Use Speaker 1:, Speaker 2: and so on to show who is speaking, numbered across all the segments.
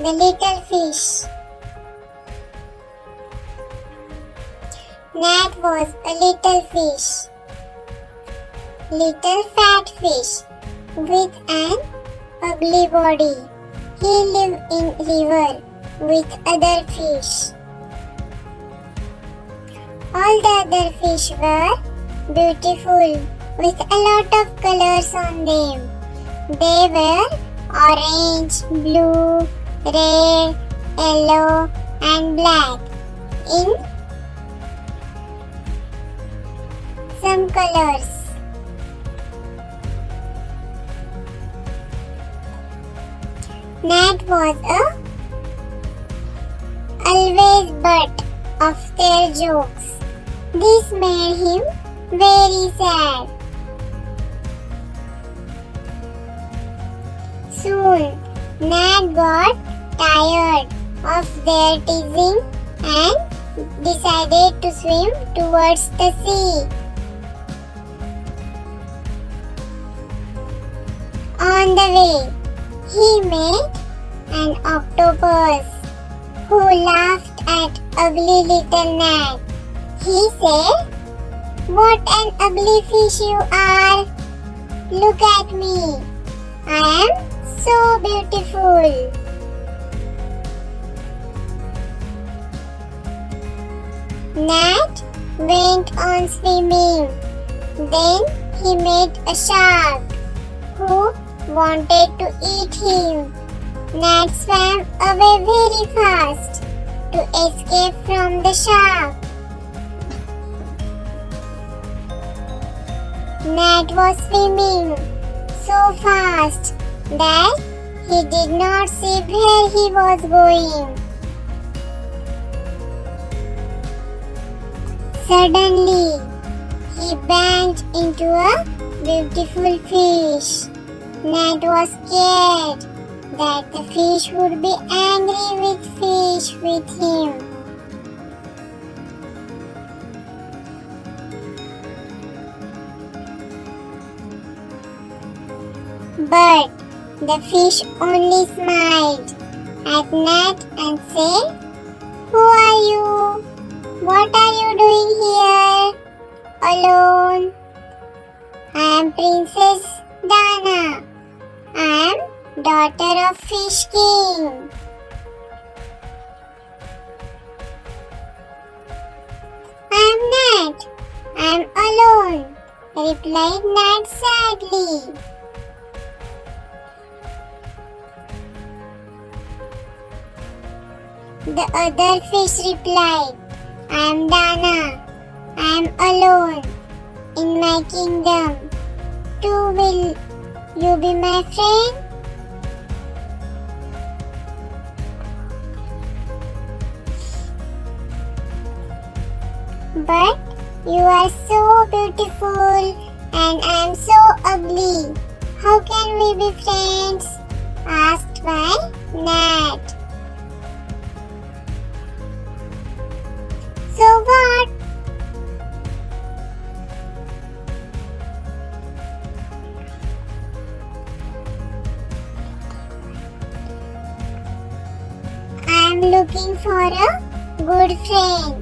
Speaker 1: The little fish. Nat was a little fish. Little fat fish with an ugly body. He lived in river with other fish. All the other fish were beautiful with a lot of colors on them. They were orange, blue, red, yellow and black in some colors. Nat was always butt of their jokes. This made him very sad. Soon, Nat got tired of their teasing and decided to swim towards the sea. On the way, he met an octopus who laughed at ugly little Nat. He said, "What an ugly fish you are! Look at me! I am so beautiful!" Nat went on swimming. Then he met a shark who wanted to eat him. Nat swam away very fast to escape from the shark. Nat was swimming so fast that he did not see where he was going. Suddenly, he banged into a beautiful fish. Nat was scared that the fish would be angry with him. But the fish only smiled at Nat and said, "Who are you? What are you doing here alone?" "I am Princess Dana. I am daughter of Fish King." "I am Nat. I am alone," replied Nat sadly. The other fish replied, "I am Dana. I am alone in my kingdom. Too will you be my friend?" "But you are so beautiful and I am so ugly. How can we be friends?" asked by Nat. "So what?" "I am looking for a good friend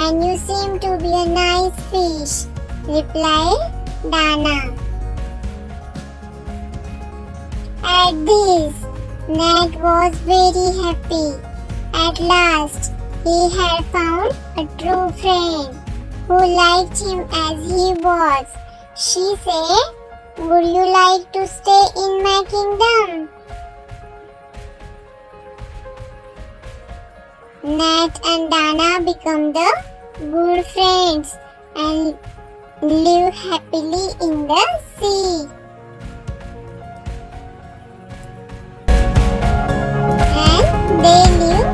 Speaker 1: and you seem to be a nice fish," replied Dana. At this, Nat was very happy. At last, he had found a true friend who liked him as he was. She said, "Would you like to stay in my kingdom?" Nat and Dana become the good friends and live happily in the sea. And they live